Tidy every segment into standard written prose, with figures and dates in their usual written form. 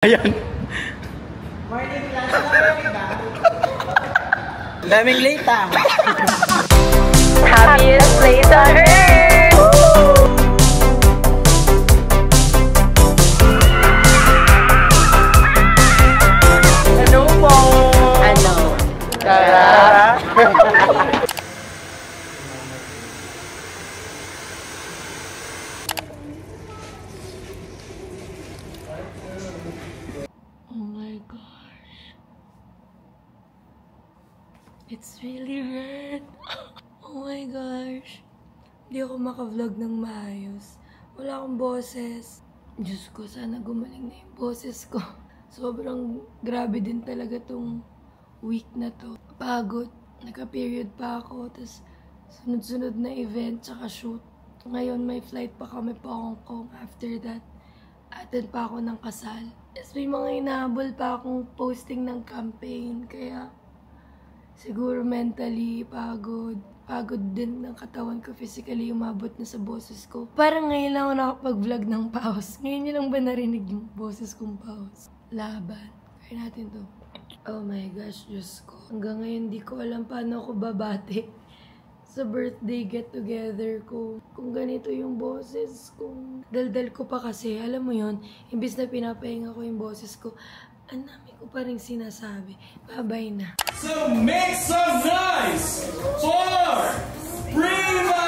Ayan. Morning class na daming late ah. Happiest place on earth! Ano po? Ano? Tara! Oh my gosh. It's really red. Oh my gosh. Hindi ako maka-vlog ng maayos. Wala akong boses. Diyos ko, sana gumaling na yung boses ko. Sobrang grabe din talaga tong week na to. Pagod. Naka-period pa ako. Tapos sunod-sunod na event tsaka shoot. Ngayon may flight pa kami pa Hong Kong. After that, attend pa ako ng kasal. Yes, may mga inahabol pa akong posting ng campaign. Kaya siguro mentally pagod. Pagod din ng katawan ko. Physically umabot na sa boses ko. Parang ngayon lang ako nakapag-vlog ng pause. Ngayon nyo lang ba narinig yung boses kong pause? Laban. Kaya natin to. Oh my gosh, Diyos ko. Hanggang ngayon di ko alam paano ako babate sa birthday get-together ko. Kung ganito yung boses, kung daldal ko pa kasi, alam mo yun, imbis na pinapahinga ko yung boses ko, ang dami ko pa rin sinasabi. Bye-bye na. So make some noise for Prima!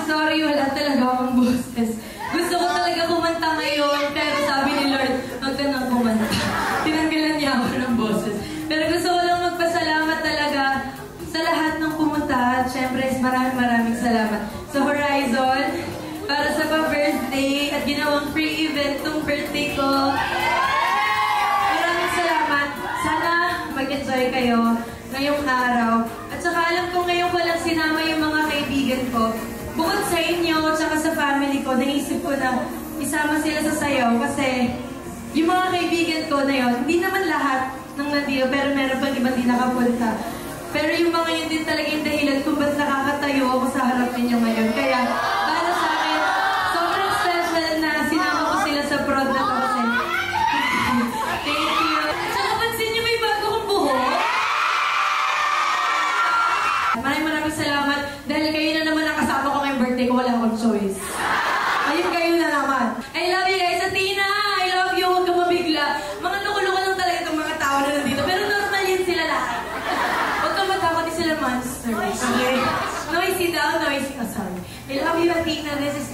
Sorry, wala talaga akong boses. Gusto ko talaga kumanta ngayon, pero sabi ni Lord, huwag ka nang kumanta. Tinanggalan niya ako ng boses. Pero gusto ko lang magpasalamat talaga sa lahat ng pumunta. At syempre, maraming salamat sa Horizon para sa pa-birthday at ginawang free event tong birthday ko. Maraming salamat. Sana mag-enjoy kayo ngayong araw. At saka alam ko ngayon walang sinama yung mga kaibigan ko. Bukod sa inyo at saka sa family ko, naisip ko na isama sila sa sayaw kasi yung mga kaibigan ko na yun, hindi naman lahat ng nandito, pero meron pang iba di nakapunta. Pero yung mga yun din talaga yung dahilan kung ba't nakakatayo ako sa harap ninyo ngayon. Kaya para sa akin, sobrang special na sinama ko sila sa prod na to kasi. Thank you. Tsaka pansin niyo may bago kong buhok. Maraming salamat dahil kayo na naman nakasama ko ngayong birthday ko, wala akong choice. Ayun guys.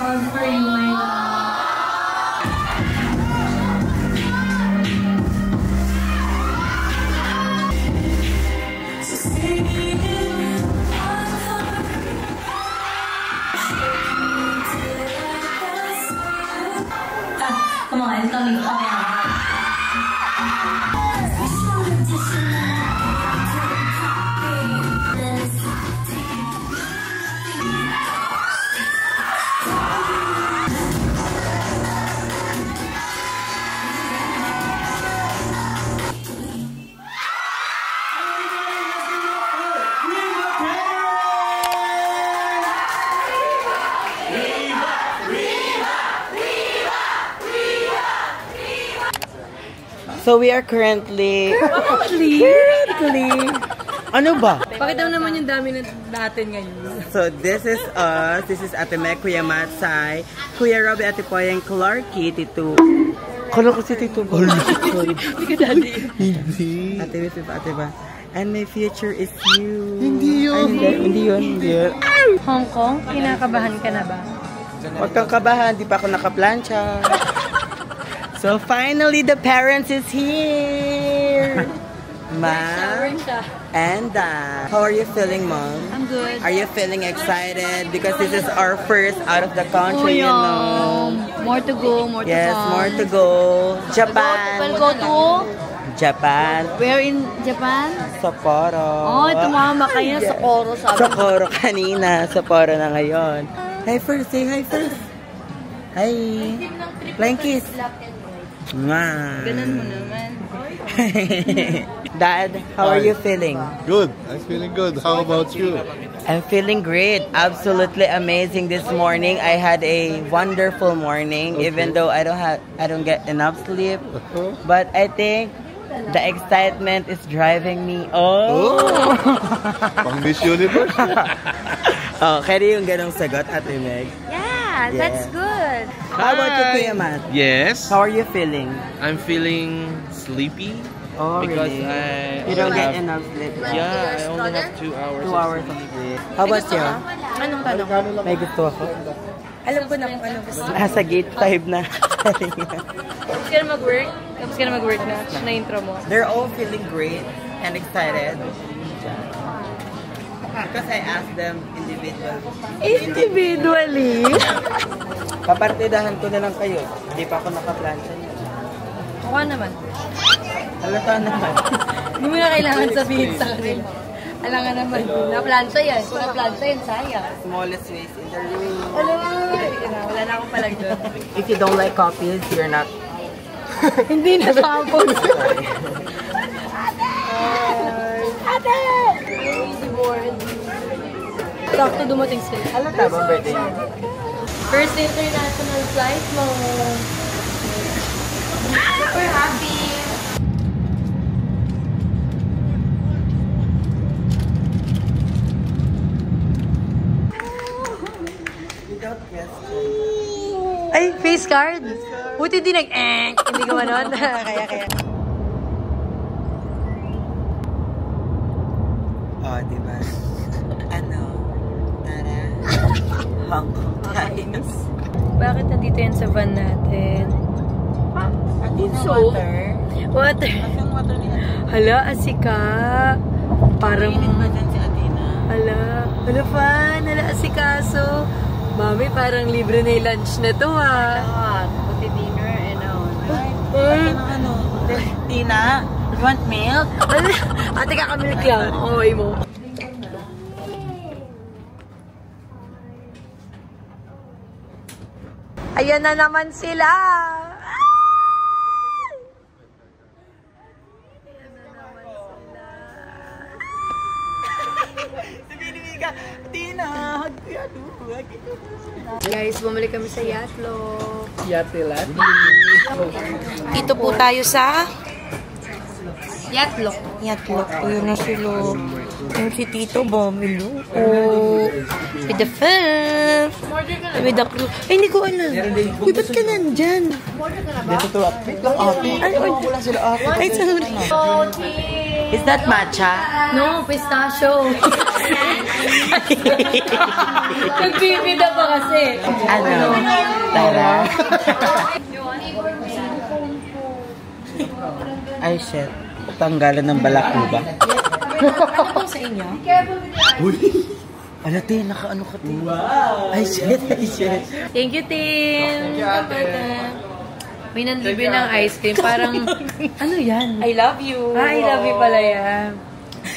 all for you, my love. Come on, tell me. So we are currently... Ano ba? Pakita mo naman yung dami natin ngayon. So this is us. This is Ate Meg, Kuya Matsay, Kuya Robby, Ate Poyeng, Clarky, Tito. Kala ko si Tito. Sorry. Hindi ka daddy. Hindi. Ate Wif, Ate ba? And my future is you. Hindi yun. Hindi yun. Hong Kong, kinakabahan ka na ba? Huwag kang kabahan, di pa ako nakaplansya. So finally, the parents is here. Ma and Dad. How are you feeling, Mom? I'm good. Are you feeling excited? Because this is our first out of the country, you know. More to go, more to Yes, come. more to go. Japan. We'll go to... Japan. Where in Japan? Sapporo. Oh, tumama kayo sa Sapporo, sabi. Sapporo kanina. Sapporo na ngayon. Hi first. Say hi first. Hi. Flying kiss. Mwah. Ganun mo naman. Dad, how are you feeling? Good. I'm feeling good. How about you? I'm feeling great. Absolutely amazing this morning. I had a wonderful morning, even though I don't get enough sleep. But I think the excitement is driving me. Oh! Pang Miss Universe? Oh, kaya yung ganong sagot, Ate Meg. Yeah, that's good. How about you, Kuya Matt? Yes, How are you feeling? I'm feeling sleepy Oh, because really? I You don't get have, enough sleep. yeah, I only have 2 hours. 2 hours of sleep. How about you? Anong tanong? May gusto ako? Alam ko na kung ano gusto. Nasa gate 5 na. Tapos ka na mag-work? Tapos ka na mag-work na intro mo? They're all feeling great and excited. Because I asked them Individually? Papartidahan ko na lang kayo. Hindi pa ako nakaplansya niya. Mukha naman. Halata naman. Hindi mo na kailangan sabihin sa kanila. Alam nga naman, na-plansya yan. Kung na-plansya yan, sayang. Smallest waist in the room. Wala na akong palag doon. If you don't like coffees, you're not... Hindi na sample. Ate! Easy board. Sakto dumating sila. Halata ba birthday niya? First international flight mo. Super happy. Ay, face card. Buti di hindi ka manon. Kaya. Oh, diba? Ano? Tara. Hong Kong Times. Bakit nandito yan sa van natin? So? Water. Water. Ang water niya. Hala, asika. Parang... Kainin ba dyan si Athena? Hala fan. Hala, asikaso. Mami, parang libre na yung lunch na to, ha? Pati dinner and Ano? Tina, you want milk? Ate, kakamilk lang. Okay mo. Ayan na naman sila! Guys, bumalik kami sa Yatlok. Yatilat? Dito po tayo sa Yatlok. Yatlok. Ayun na sila. Yung si Tito Bomilo. Oh. With the fam. With the crew. Ay, hindi ko alam. Uy, ba't ka nandyan? Dito to. Wait lang, ate. Wala sila, ate. Ay, sorry. Is that matcha? No, pistachio. Nagbibida pa kasi. Ano? Tara. Ay, shit. Tanggalan ng balakuba. Ano po sa inyo? Ano, Tin? Naka-ano ka, Tin? Wow! Ay, shit. Ay, shit. Thank you, Tim. May nanlibre ng ice cream. Parang, ano yan? I love you. I love you pala yan.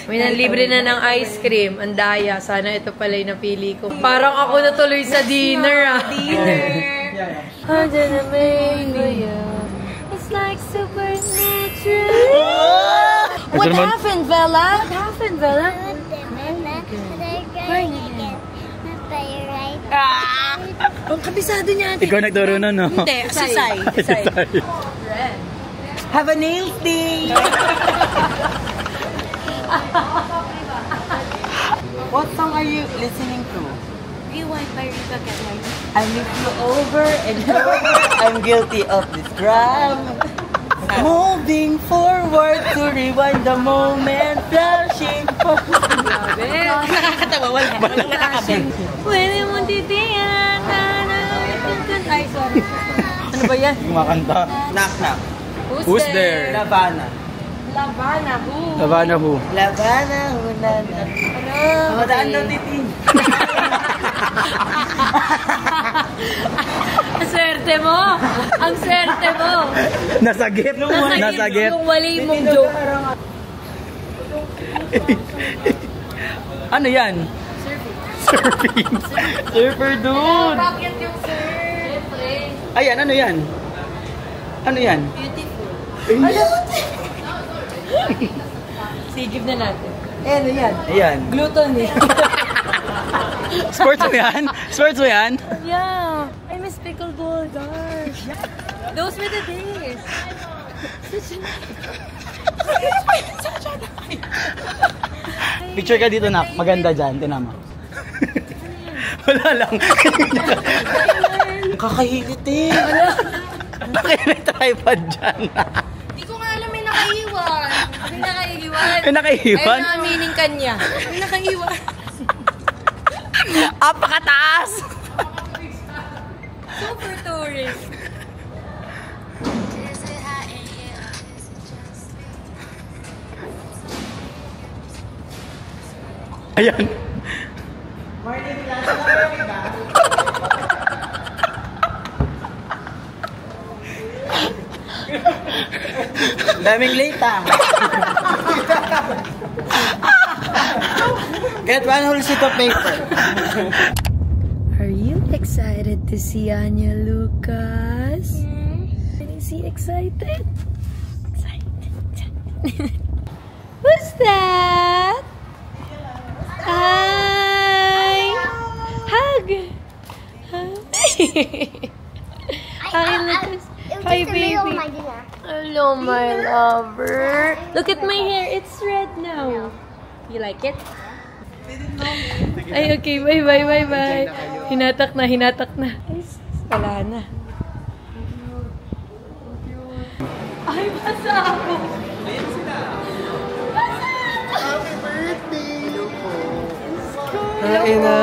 May nanlibre na ng ice cream. Ang daya. Sana ito pala yung napili ko. Parang ako natuloy sa dinner, ah. Dinner. It's like supernatural. What happened, Bella? What happened, Bella? Ang kabisado niya. Ikaw nagturo na, no? Hindi, si Sai. Have a nails day! What song are you listening to? Rewind by Rita Ketler. I miss you over and over. I'm guilty of this crime. Moving forward to rewind the moment. Flashing nakakatawa, wala nakakabing. Pwede mong titiyan. Ay, sorry. Ano ba yan? Kumakanta. Knock knock. Who's there? Lavana. Lavana, who? Lavana who? Lavana, hunana. Ano? Madaan daw titin. Ang swerte mo! Ang swerte mo! Nasagip. Nasagip. Yung mali mong joke. Ano yan? Surfing. Surfer dude. Bakit yung surf? Ayan, ano yan? Ano yan? Beautiful. Sigib na natin. Eh, ano yan? Ayan. Gluten eh. Sports mo yan? Sports mo yan? Yeah. I miss pickleball, gosh. Those were the days. Picture ka dito, Nak. Maganda dyan. Tinama. Wala lang. Kakahilit eh. May tripod dyan. Hindi ko nga alam may nakaiwan. May nakaiwan. May nakaiwan? Ayaw na aminin kanya. May nakaiwan. Apakataas! Super tourist. Ayan. Daming late ah. Get one whole sheet of paper. Are you excited to see Anya Lucas? Is he excited? Excited. Who's that? Hi! Hug! Hi, Lucas. Hi, baby. Hello, my lover. Look at my hair. It's red now. You like it? Ay, okay. Bye, bye, bye, bye. Hinatak na, hinatak na. Ay, wala na. Ay, basa ako. Ay na.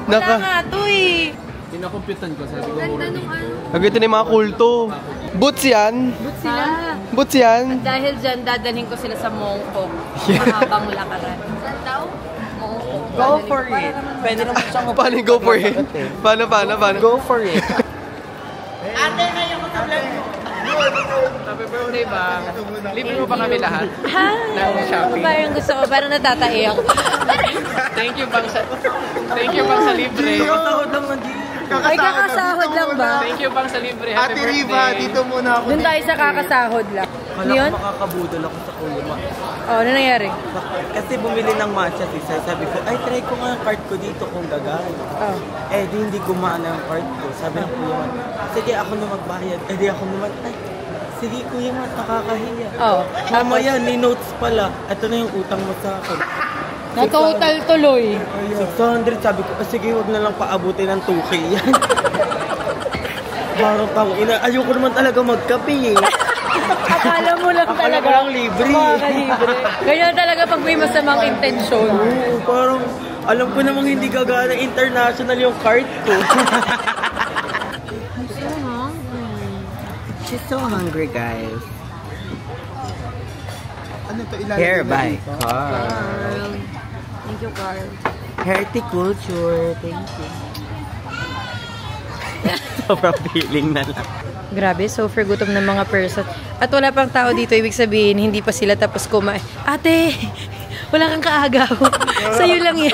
Wala nga to eh. Pinakomputan ko, sabi ko. Ganda nung ano. Nagito na yung mga kulto. Boots yan. But sila. Boots yan. Dahil dyan, dadalhin ko sila sa Mongkok. Mahabang lakaran. Saan daw? Mongkok. Go for it. Pwede naman siyang Paano go for it? Paano? Go for it. Happy birthday ba? Libre mo ba kami lahat? Ha? shopping. Parang gusto ko, parang natatai ako. Thank you bang sa libre. Ay, kakasahod lang ba? Thank you bang sa libre. Happy Ate birthday. Riva, dito muna ako. Doon tayo sa kakasahod lang. Kala Yun? ko makakabudol ako sa kulma. Oh, ano nangyari? Kasi bumili ng matcha siya. Sabi ko, ay try ko nga yung card ko dito kung gagawin. Oh. Eh di hindi gumana ang card ko. Sabi ng kuya man, sige ako na magbayad. Eh di ako naman, ay sige kuya man, nakakahiya. Oh. Mamaya, may notes pala. Ito na yung utang mo sa akin. Na-total tuloy. 600, sabi ko, sige, wag na lang paabutin ng 2K yan. Parang tang ina, ayoko naman talaga magkape eh. Akala mo lang talaga. Akala mo lang libre. Makakalibre. Ganyan talaga pag may masamang intensyon. Oo, parang alam ko namang hindi gagana international yung cart ko. She's so hungry, guys. Ano to ilalim? Here, bye. Carl. Thank you, Carl. Horticulture. Thank you. Sobrang feeling na lang. Grabe, so for gutom ng mga person. At wala pang tao dito, ibig sabihin, hindi pa sila tapos kumain. Ate, wala kang kaagaw. Sa'yo lang yan.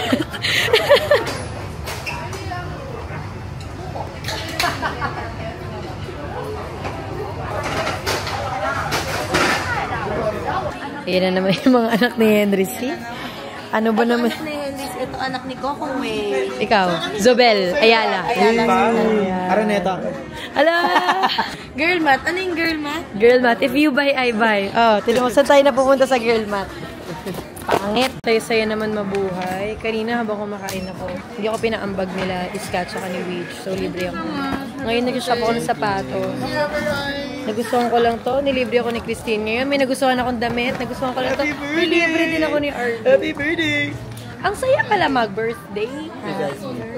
Ayan na naman yung mga anak ni Henry C. Ano ba naman? Ito anak ni Coco May. Ikaw, Zobel, Ayala. Araneta. Ala! Girl math. Ano yung girl math? Girl math. If you buy, I buy. Oh, tinan mo, saan tayo napupunta sa girl math? Pangit. Saya-saya naman mabuhay. Kanina habang kumakain ako, hindi ako pinaambag nila Iska tsaka ni Witch. So, libre ako. Ngayon nag-shop ako ng sapatos. Nagustuhan ko lang to. Nilibre ako ni Christine. Ngayon may nagustuhan akong damit. Nagustuhan ko lang to. Nilibre din ako ni Arlo. Happy birthday! Ang saya pala mag-birthday.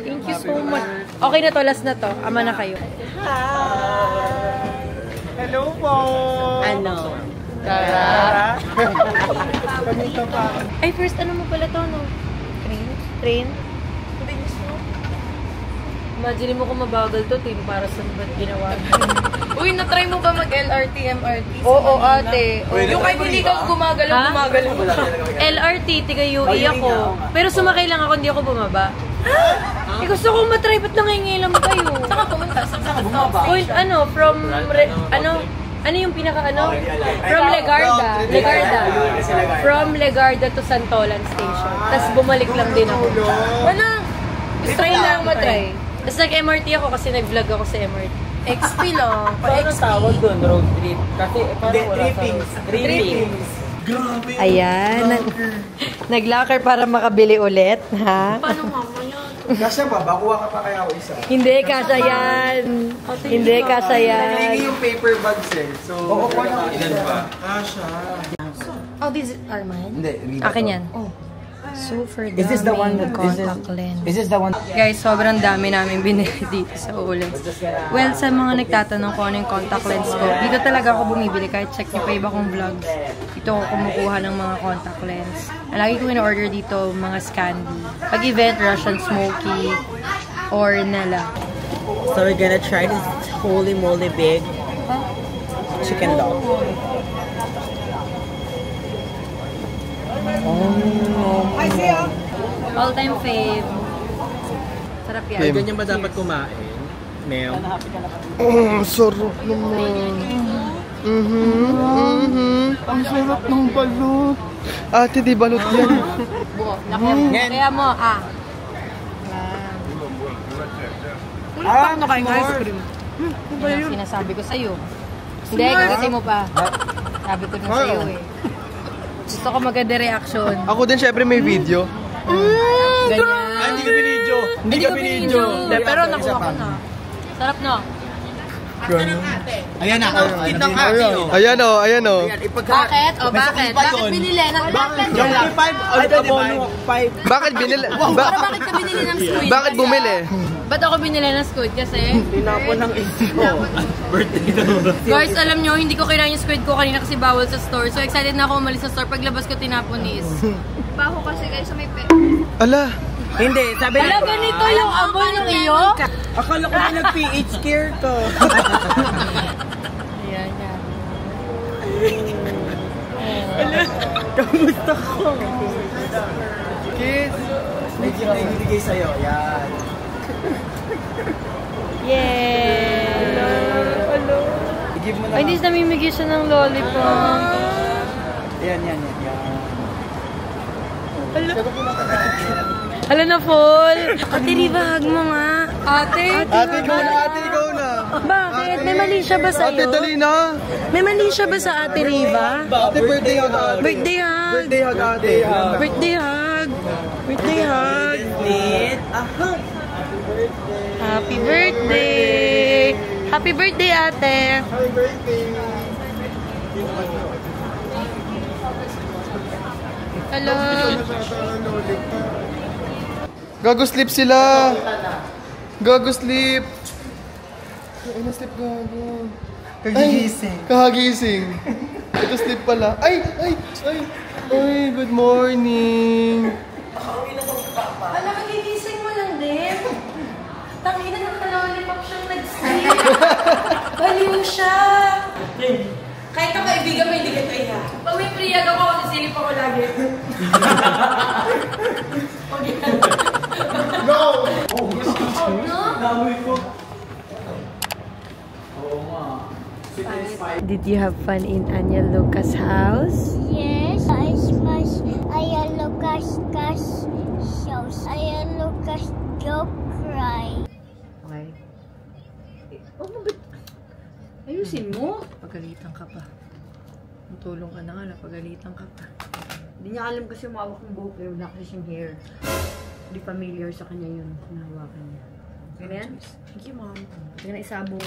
Thank you so much. Okay na to, last na to. Ama na kayo. Hello po! Ano? Tara! Ay, first ano mo pala to, no? Train? Imagine mo kung mabagal to, Tim, para saan ba't ginawa? Uy, na-try mo ba mag-LRT, MRT? Oo, ate. Yung kahit hindi ka gumagalaw. LRT, tiga UE ako. Pero sumakay lang ako, hindi ako bumaba. Eh, gusto kong matry, ba't nangingilam kayo? Saan ka pumunta? Saan ka bumaba? Point, ano yung pinaka From Legarda. From Legarda to Santolan Station. Tapos bumalik lang din ako. Wala. Try lang matry. Tapos nag-MRT ako kasi nag-vlog ako sa MRT. XP lang. Paano tawag doon? Road trip? Kasi parang wala sa trippings. Grabe. Ayan. Nag-locker para makabili ulit. Ha? Paano mamaya? Kasya ba? Bakuha ka pa kaya ako isa. Hindi, kasya yan. Hindi, kasya yan. Hindi yung paper bags eh. So, Ilan ba? kasya. Oh, these are mine? Hindi. Akin yan. Super dami. Is this the one that contact lens. Is this the one? Guys, sobrang dami namin binili dito sa Ulex. Well, sa mga nagtatanong kung ano yung contact lens ko, dito talaga ako bumibili kahit check niyo pa iba kong vlogs. Dito ako kumukuha ng mga contact lens. Lagi ko in-order dito mga Scandi. Pag event, Russian Smoky or Nella. So we're gonna try this holy moly big chicken dog. All-time fave. Sarap yan. Ay, ganyan ba dapat kumain? Mel? Sarap naman. Ang sarap ng balot. Ate, di balot yan. Kaya mo, Ano kain ice cream? Yan ang sinasabi ko sa'yo. Hindi, gagawin mo pa. Sabi ko na sa'yo eh. Gusto ko maganda reaction. Ako din, syempre may video. Ganyan. Hindi ka binidyo! Hindi ka binidyo! Pero nakuha ko na. Sarap no? Ayan na! Kitang kaki! Ayan o, ayan o. Bakit? O bakit? Bakit binili? Yung 5 abono 5. Bakit binili? Bakit ka binili ng squid? Bakit bumili? Ba't ako binili ng squid? Kasi? Tinapon ng isyo. Birthday ko. Guys, alam nyo, hindi ko kinain yung squid ko kanina kasi bawal sa store. So excited na ako umalis sa store. Paglabas ko, tinapon ni Is. Baho kasi guys sa may Ala. Hindi, sabi Wala, ganito yung amoy ng iyo? Akala ko may nag-PH care ka. Ayan, yan. Kamusta ko? Kiss! May ginibigay sa'yo, yan. Yay! Hello. I-give mo na. Ay, hindi namimigay siya ng lollipop. Yan. Hala na, full. Ate, Riva, hug mo nga. Ate? Ate, ikaw na. Bakit? May mali siya ba sa'yo? Ate, dali na. May mali siya ba sa Ate Riva? Ate, birthday hug ate. Birthday hug. Birthday hug ate. Birthday hug. Birthday hug. Happy birthday. Happy birthday, ate. Happy birthday. Hello. Gago sleep sila. Gago sleep. Ay, na-sleep gago. Kagigising. Kahagising. Ito sleep pala. Ay! Good morning. Wala, kagigising mo lang din. Tangina ng lollipop siyang nag-sleep. Baliw siya. Kahit ang kaibigan mo, hindi ka iya. Pag may priyag ako, sisilip ako lagi. No! Did you have fun in Anya Lucas' house? Yes, I smash Aya Lucas shows. Aya Lucas don't cry. Okay. Ayusin mo. Pagalitan ka pa. Matulong ka na nga, napagalitan ka pa. Hindi niya alam kasi umawak ng buhok pero wala kasi siyang hair. Hindi familiar sa kanya yun. Nahawakan niya. Ganyan yan? Thank you, Mom. Ganyan na isabo.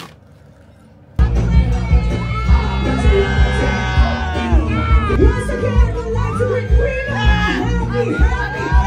Once again, I would like to bring Rita. Happy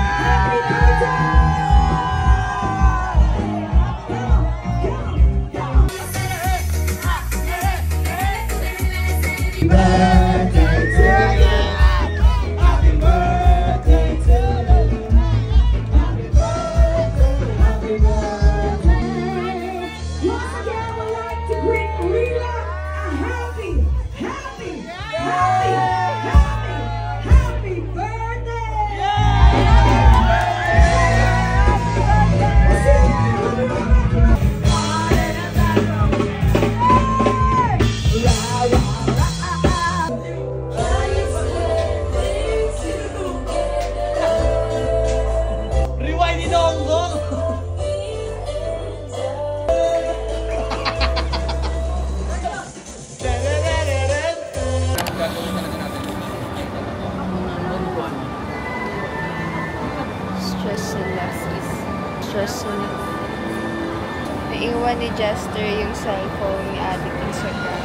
Naiwan ni Jester yung cellphone ni Adik Instagram.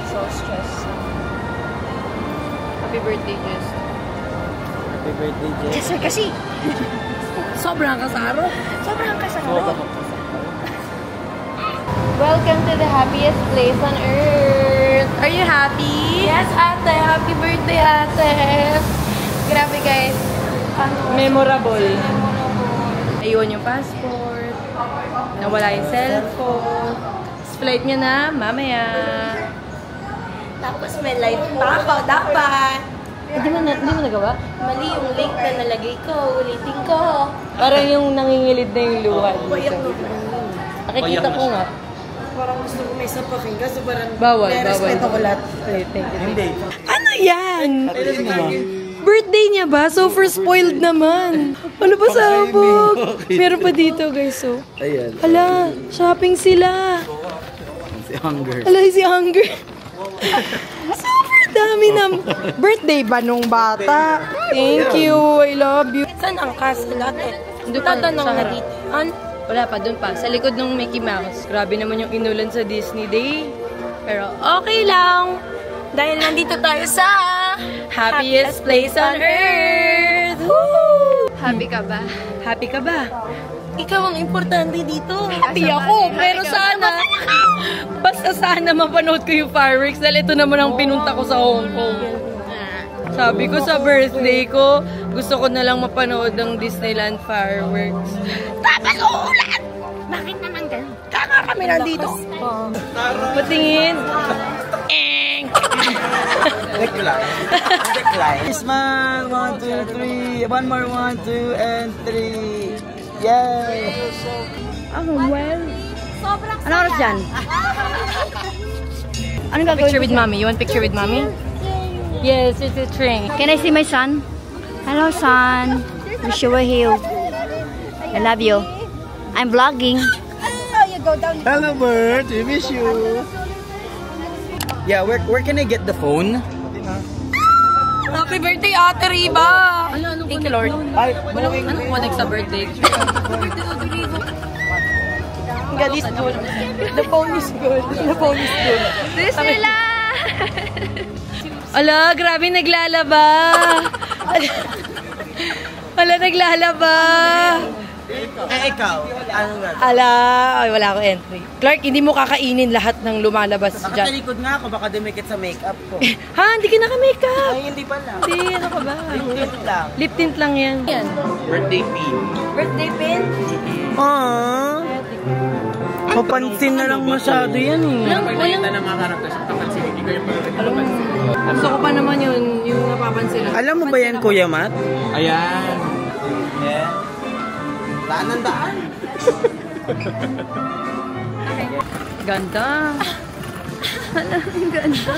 So stressed. Happy birthday, Jester. Happy birthday, Jess. Jester kasi! Sobrang kasaro. Sobrang kasaro. Welcome to the happiest place on earth. Are you happy? Yes, ate. Happy birthday, ate. Grabe, guys. Memorable. Ayun yung passport. Nawala yung cellphone. Flight niya na mamaya. Tapos may live pa ako, dapat. Hindi mo nagawa? Mali yung link na nalagay ko. Ulitin ko. Parang yung nangingilid na yung luha dito. Nakikita ko nga. Parang gusto ko may isa pakinggan. So parang Bawal. respeto ko lahat. Hindi. Ano yan? Birthday niya ba? So for spoiled naman. Ano ba sabog? Meron pa dito, guys. So. Ayan. Hala, shopping sila. Si Hunger. Hala, si Hunger. Super dami na. Birthday ba nung bata? Thank you. I love you. Saan ang castle natin? Doon pa Tatanong sa na harap. dito. Wala pa, doon pa. Sa likod ng Mickey Mouse. Grabe naman yung inulan sa Disney Day. Pero okay lang. Dahil nandito tayo sa happiest place on earth. Woo! Happy ka ba? Happy ka ba? Ikaw ang importante dito. Happy ako, pero sana, basta sana mapanood ko yung fireworks dahil ito naman ang pinunta ko sa Hong Kong. Sabi ko sa birthday ko, gusto ko na lang mapanood ng Disneyland fireworks. Tapos uulan! Bakit naman ganun? Kaka kami nandito. Patingin. Decline. Smile. 1, 2, 3. One more. 1, 2, and 3. Yay! Well. Ano oras dyan? Ano gagawin? Picture with mommy. You want picture with mommy? Yes, it's a train. Can I see my son? Hello, son. Wish you were here. I love you. I'm vlogging. Hello, Bert. We miss you. Yeah, where can I get the phone? Happy birthday, Ate Riba! Thank you, Lord. Ay, Ano mo sa birthday? God is good. The phone is good. The phone is good. Disneyland! Ala, grabe naglalaba. Ala, naglalaba. Ikaw, anong gagawin? Ala, ay, wala akong entry. Clark, hindi mo kakainin lahat ng lumalabas dyan. Nakatalikod nga ako, baka dumikit sa makeup ko. Ha? Hindi ka naka-makeup. Ay, hindi pala. Hindi, ano ka ba? Lip tint lang. Lip tint lang yan. Birthday pin. Birthday pin? Aww. Papansin na lang masyado yan eh. Pagkakita ng mga karakter sa kapansin, hindi ko yung papansin. Gusto ko pa naman yun, yung napapansin. Alam mo ba yan, Kuya Matt? Ayan. Yeah. Daan ng daan. Ganda. Ang ganda.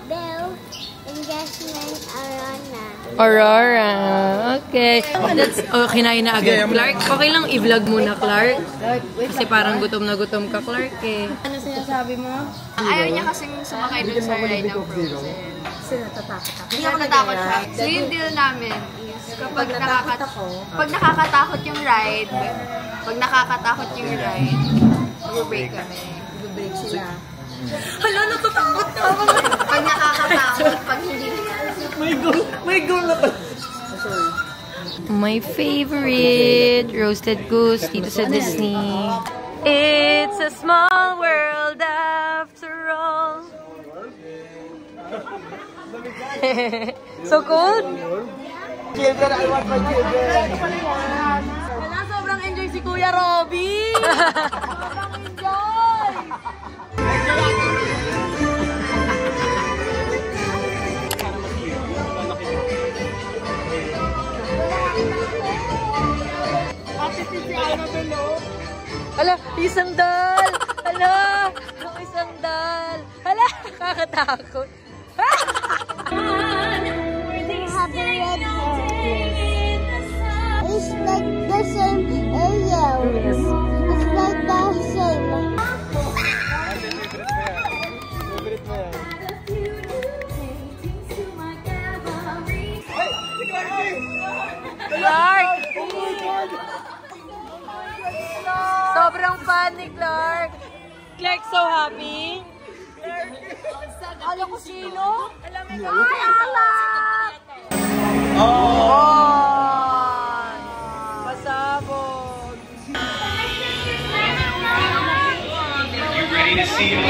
Bell and Jasmine Arana. Aurora. Okay. That's, kinain na agad. Clark, okay lang i-vlog muna, Clark. Kasi parang gutom na gutom ka, Clark eh. Ano sinasabi mo? Ayaw niya kasing sumakay dun sa ride ng Frozen. Kasi natatakot ako. Hindi ako natakot siya. So yung deal namin is kapag nakakatakot yung ride, mag-break kami. Break sila. Hala, natatakot na ako. Pag nakakatakot, pag hindi. May goal na pala. My favorite roasted goose dito sa Disney. It's a small world after all. So cold? Children, I want my children. Wala, sobrang enjoy si Kuya Robby. Sobrang enjoy. Hala, isang dal! Hala, isang dal! Hala, kakatakot! Have a red It's like the same area. It's like the same. Clark! Sobrang fun ni Clark. Clark so happy. Alam ko sino? Alam mo ko. Ay, alak! Pasabog. You ready to see it?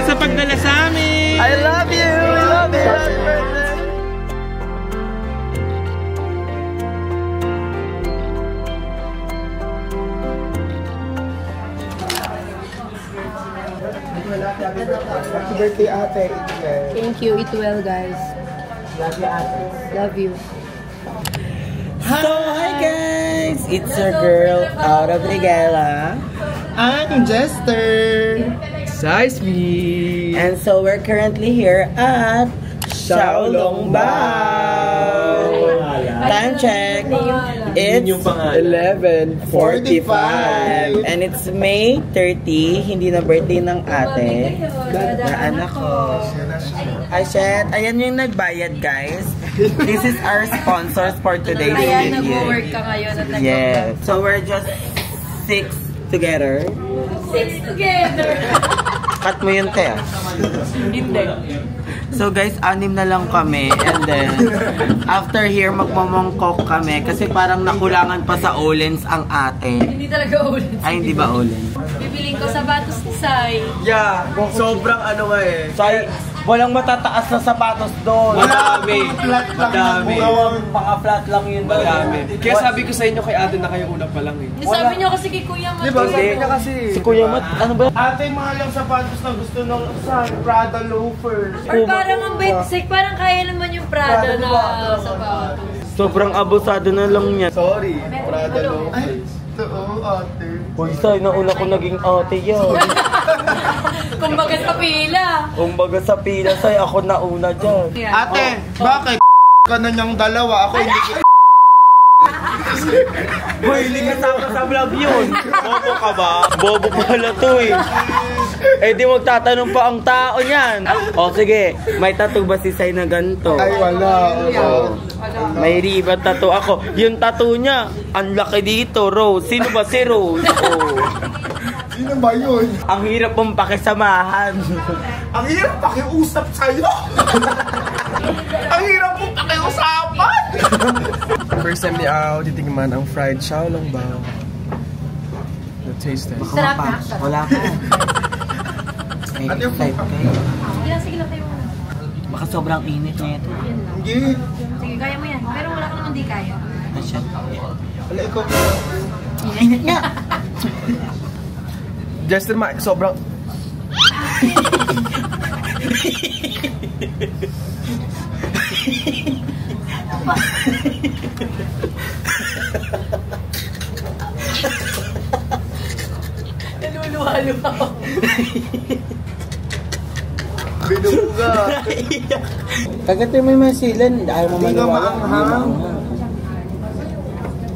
sa pagdala sa amin. I love you. I love you. Happy birthday. Happy birthday, ate. Thank you. Eat well, guys. Love you, ate. Love you. So, hi guys! It's your girl out of Regala. I'm Jester. Size me. And so, we're currently here at Xiaolongbao. Time check. It's 11:45. And it's May 30. Hindi na birthday ng ate. Na anak ko. Hi, Shet. Ayan yung nagbayad, guys. This is our sponsors for today's video. Kaya nag-work ka ngayon at nag-work. Yeah. So, we're just 6 together. 6 together. Cut mo yun, Tea. Hindi. So guys, 6 na lang kami. And then, after here, magmamongkok kami. Kasi parang nakulangan pa sa Olens ang ate. Hindi talaga Olens. Ay, hindi ba Olens? Bibiling ko sapatos ni Sai. Yeah, sobrang ano nga eh. Sai, walang matataas na sapatos doon. Madami. Madami. Mga flat lang yun. Madami. Kaya sabi ko sa inyo kay ate na kayo una pa lang eh. Sabi niyo kasi kay Kuya Mat. Diba? Sabi niya kasi. Si Kuya Mat, ano ba? Ate, mahal yung sapatos na gusto ng Prada loafers. Or parang ang basic, parang kaya naman yung Prada na sapatos. Sobrang abusado na lang niya. Sorry, Prada loafers. Oo, ate. Uy, Sai, nauna ko naging ate yan. Kumbaga sa pila. Kumbaga sa pila, Sai, ako nauna dyan. Ate, bakit ka na niyang dalawa? Ako hindi ko. Boy, hindi kasama sa vlog yun. Bobo ka ba? Bobo pala to eh. Eh di magtatanong pa ang tao niyan. O sige, may tattoo ba si Sai na ganito? Ay, wala. May ribbon tattoo ako. Yung tattoo niya, ang laki dito, Rose. Sino ba si Rose? Oh. Sino ba yun? Ang hirap mong pakisamahan. Ang hirap pakiusap sa'yo. Ang hirap mong pakiusapan. First time ni Ao, titingnan ang fried Xiaolongbao. The taste test. Sarap na. Wala ka. Ay, Ano yung type ka. Sige lang tayo. Baka sobrang init na ito. Hindi. Sige, kaya mo yan. Pero wala ka naman di kaya. Asya. Wala, ikaw. Init nga. Jester, sobrang... Naluluha-luha ako. Binuga. Kagati mo yung masilan. Ayaw mo Hindi ka maniwala. maanghang.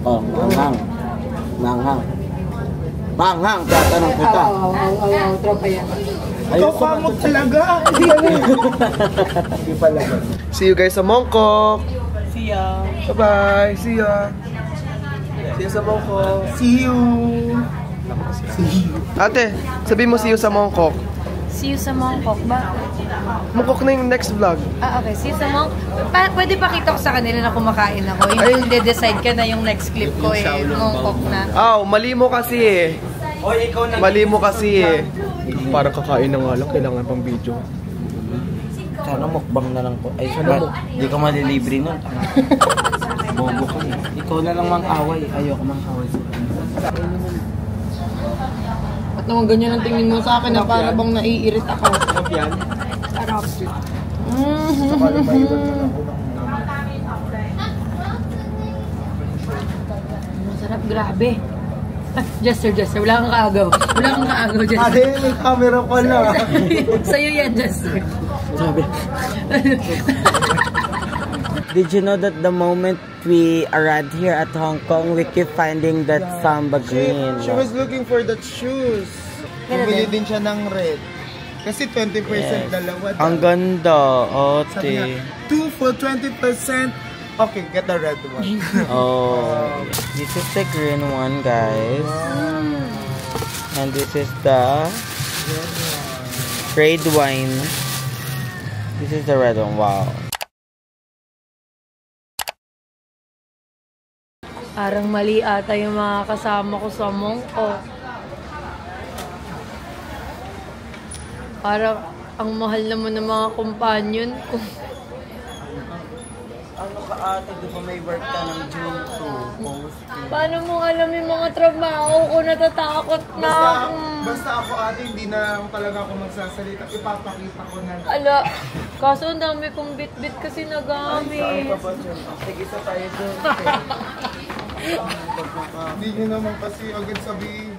Oh, maanghang. Maanghang. Maanghang, tatanong kita. Tropa yan. Ikaw kamot talaga. Hindi pala. See you guys sa Mongkok. See ya. Bye-bye. See ya. See you sa Mongkok. See you. Ate, sabi mo see you sa Mongkok. See you sa Mongkok ba? Mongkok na yung next vlog. Ah, okay. See you sa Mongkok. Pwede pakita ko sa kanila na kumakain ako. Yung de-decide ka na yung next clip ko eh. Mongkok na. Aw, mali mo kasi eh. Oy, ikaw na. Mali mo kasi eh. Parang kakain na nga lang, kailangan pang video. Sana mukbang na lang po. Ay, di ka malilibre nun. Bobo ko eh. Ikaw na lang mang-away. Ayoko mang-away. At naman ganyan ang tingin mo sa akin na para bang naiirit ako. Sarap yan. Sarap. Masarap, grabe. Jester, wala kang kaagaw. Wala kang kaagaw, Jester. Ate, may camera pala. Sa'yo yan, Jester. Sabi. Did you know that the moment we arrived here at Hong Kong, we keep finding that samba green? She was looking for that shoes. Bumili din siya ng red. Kasi 20% dalawa. Ang ganda, Sabi ote. niya, 2 for 20%. Okay, get the red one. Oh, this is the green one, guys. And this is the red wine. This is the red one. Wow. Parang mali ata yung mga kasama ko sa Mongkok. Ang mahal naman ng mga companion ko. Ano ka ate, di ba may work ka ng June 2? Paano mo alam yung mga trabaho ko? Natatakot na ako. Basta ako ate, hindi na talaga ako magsasalita. Ipapakita ko na. Ala, kaso ang dami kong bit-bit kasi nagamit. Sige, isa tayo doon. Hindi nyo naman kasi agad sabihin.